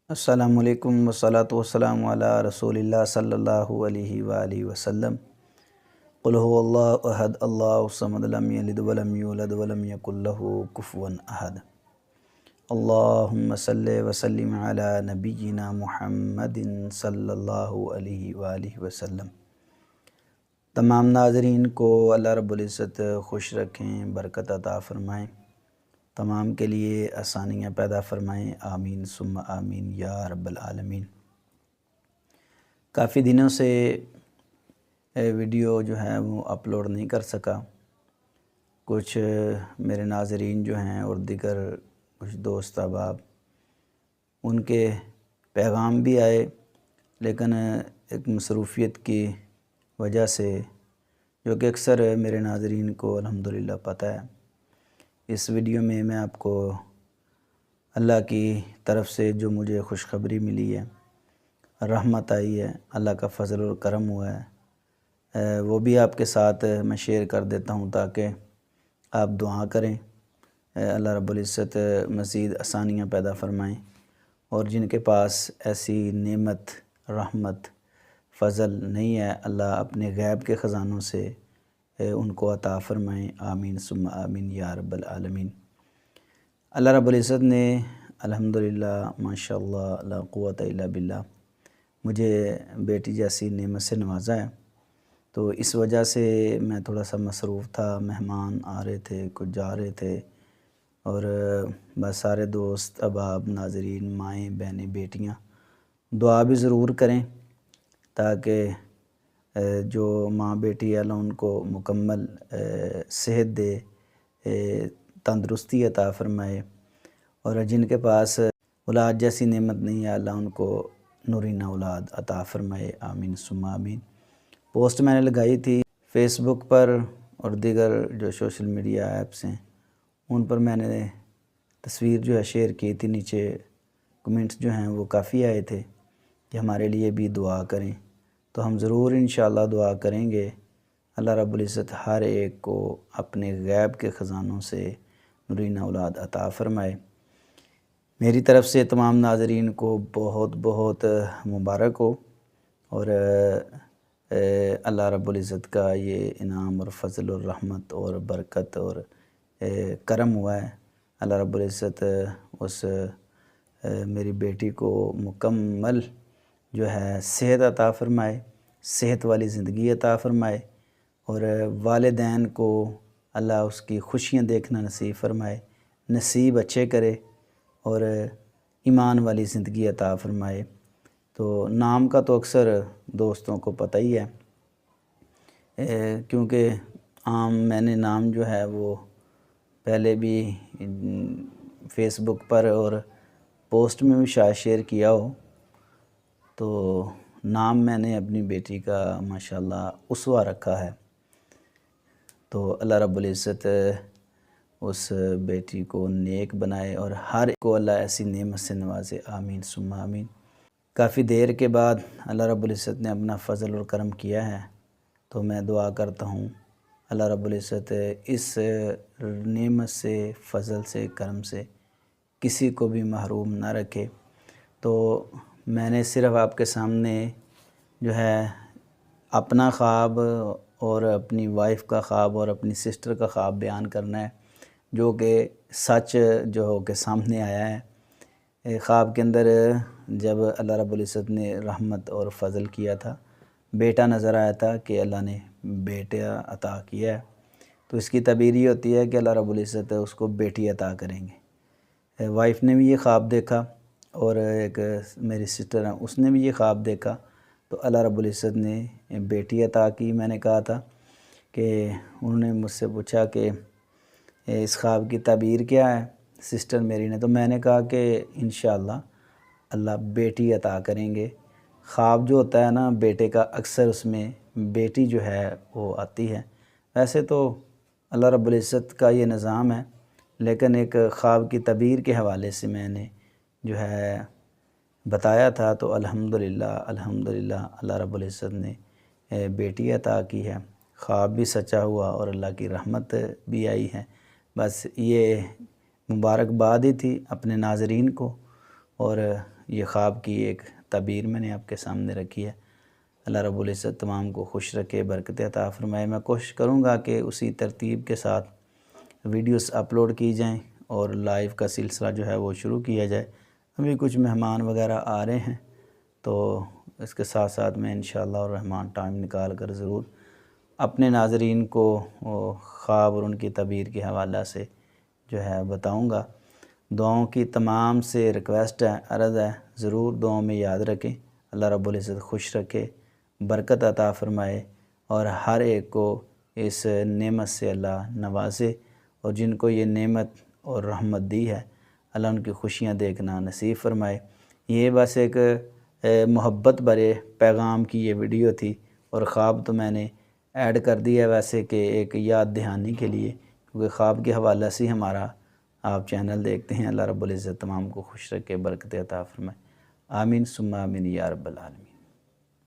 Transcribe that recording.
السلام علیکم والصلاۃ والسلام علی رسول اللہ صلی اللہ علیہ وآلہ وسلم۔ قل هو اللہ احد اللہ الصمد لم یلد ولم یولد ولم یکن لہ کفوا احد۔ اللہم صلی وسلم علی نبینا محمد صلی اللہ علیہ وآلہ وسلم۔ تمام ناظرین کو اللہ رب العزت خوش رکھیں، برکت عطا فرمائیں، تمام کے لیے آسانیاں پیدا فرمائیں، آمین ثم آمین یا رب العالمین۔ کافی دنوں سے ویڈیو جو ہے وہ اپلوڈ نہیں کر سکا، کچھ میرے ناظرین جو ہیں اور دیگر کچھ دوست احباب ان کے پیغام بھی آئے، لیکن ایک مصروفیت کی وجہ سے، جو کہ اکثر میرے ناظرین کو الحمدللہ پتہ ہے، اس ویڈیو میں میں آپ کو اللہ کی طرف سے جو مجھے خوشخبری ملی ہے، رحمت آئی ہے، اللہ کا فضل و کرم ہوا ہے، وہ بھی آپ کے ساتھ میں شیئر کر دیتا ہوں تاکہ آپ دعا کریں، اللہ رب العزت مزید آسانیاں پیدا فرمائیں، اور جن کے پاس ایسی نعمت، رحمت، فضل نہیں ہے، اللہ اپنے غیب کے خزانوں سے ان کو عطا فرمائیں، آمین ثم آمین یا رب العالمین۔ اللہ رب العزت نے الحمدللہ ماشاءاللہ لا قوت الا باللہ مجھے بیٹی جیسی نعمت سے نوازا ہے، تو اس وجہ سے میں تھوڑا سا مصروف تھا، مہمان آ رہے تھے، کچھ جا رہے تھے، اور بس سارے دوست احباب، ناظرین، مائیں، بہنیں، بیٹیاں دعا بھی ضرور کریں تاکہ جو ماں بیٹی ہے اللہ ان کو مکمل صحت دے، تندرستی عطا فرمائے، اور جن کے پاس اولاد جیسی نعمت نہیں ہے اللہ ان کو نورینہ اولاد عطا فرمائے، آمین ثم آمین۔ پوسٹ میں نے لگائی تھی فیس بک پر اور دیگر جو سوشل میڈیا ایپس ہیں ان پر، میں نے تصویر جو ہے شیئر کی تھی، نیچے کمنٹس جو ہیں وہ کافی آئے تھے کہ ہمارے لیے بھی دعا کریں، تو ہم ضرور انشاءاللہ دعا کریں گے، اللہ رب العزت ہر ایک کو اپنے غیب کے خزانوں سے نورینہ اولاد عطا فرمائے۔ میری طرف سے تمام ناظرین کو بہت بہت مبارک ہو، اور اللہ رب العزت کا یہ انعام اور فضل اور رحمت اور برکت اور کرم ہوا ہے، اللہ رب العزت اس میری بیٹی کو مکمل جو ہے صحت عطا فرمائے، صحت والی زندگی عطا فرمائے، اور والدین کو اللہ اس کی خوشیاں دیکھنا نصیب فرمائے، نصیب اچھے کرے، اور ایمان والی زندگی عطا فرمائے۔ تو نام کا تو اکثر دوستوں کو پتہ ہی ہے، کیونکہ عام میں نے نام جو ہے وہ پہلے بھی فیس بک پر اور پوسٹ میں بھی شاید شیئر کیا ہو، تو نام میں نے اپنی بیٹی کا ماشاءاللہ اسوہ رکھا ہے، تو اللہ رب العزت اس بیٹی کو نیک بنائے اور ہر ایک کو اللہ ایسی نعمت سے نوازے، آمین ثم آمین۔ کافی دیر کے بعد اللہ رب العزت نے اپنا فضل اور کرم کیا ہے، تو میں دعا کرتا ہوں اللہ رب العزت اس نعمت سے، فضل سے، کرم سے کسی کو بھی محروم نہ رکھے۔ تو میں نے صرف آپ کے سامنے جو ہے اپنا خواب اور اپنی وائف کا خواب اور اپنی سسٹر کا خواب بیان کرنا ہے، جو کہ سچ جو ہو کے سامنے آیا ہے۔ خواب کے اندر جب اللہ رب العزت نے رحمت اور فضل کیا تھا، بیٹا نظر آیا تھا کہ اللہ نے بیٹا عطا کیا ہے، تو اس کی تعبیر یہ ہوتی ہے کہ اللہ رب العزت اس کو بیٹی عطا کریں گے۔ وائف نے بھی یہ خواب دیکھا، اور ایک میری سسٹر ہیں اس نے بھی یہ خواب دیکھا، تو اللہ رب العزت نے بیٹی عطا کی۔ میں نے کہا تھا کہ انہوں نے مجھ سے پوچھا کہ اس خواب کی تعبیر کیا ہے سسٹر میری نے، تو میں نے کہا کہ انشاءاللہ اللہ بیٹی عطا کریں گے۔ خواب جو ہوتا ہے نا بیٹے کا، اکثر اس میں بیٹی جو ہے وہ آتی ہے۔ ویسے تو اللہ رب العزت کا یہ نظام ہے، لیکن ایک خواب کی تعبیر کے حوالے سے میں نے جو ہے بتایا تھا، تو الحمدللہ اللہ رب العزت نے بیٹی عطا کی ہے، خواب بھی سچا ہوا اور اللہ کی رحمت بھی آئی ہے۔ بس یہ مبارکباد ہی تھی اپنے ناظرین کو، اور یہ خواب کی ایک تعبیر میں نے آپ کے سامنے رکھی ہے۔ اللہ رب العزت تمام کو خوش رکھے، برکت عطا فرمائے۔ میں کوشش کروں گا کہ اسی ترتیب کے ساتھ ویڈیوز اپلوڈ کی جائیں اور لائیو کا سلسلہ جو ہے وہ شروع کیا جائے۔ ابھی کچھ مہمان وغیرہ آ رہے ہیں، تو اس کے ساتھ ساتھ میں انشاءاللہ الرحمن ٹائم نکال کر ضرور اپنے ناظرین کو خواب اور ان کی تعبیر کے حوالہ سے جو ہے بتاؤں گا۔ دعاؤں کی تمام سے ریکویسٹ ہے، عرض ہے، ضرور دعاؤں میں یاد رکھیں۔ اللہ رب العزت خوش رکھے، برکت عطا فرمائے اور ہر ایک کو اس نعمت سے اللہ نوازے، اور جن کو یہ نعمت اور رحمت دی ہے اللہ ان کی خوشیاں دیکھنا نصیب فرمائے۔ یہ بس ایک محبت بھرے پیغام کی یہ ویڈیو تھی، اور خواب تو میں نے ایڈ کر دیا ویسے کہ ایک یاد دہانی کے لیے، کیونکہ خواب کے حوالہ سے ہمارا آپ چینل دیکھتے ہیں۔ اللہ رب العزت تمام کو خوش رکھے، برکت عطا فرمائے۔ آمین ثم آمین یا رب العالمین۔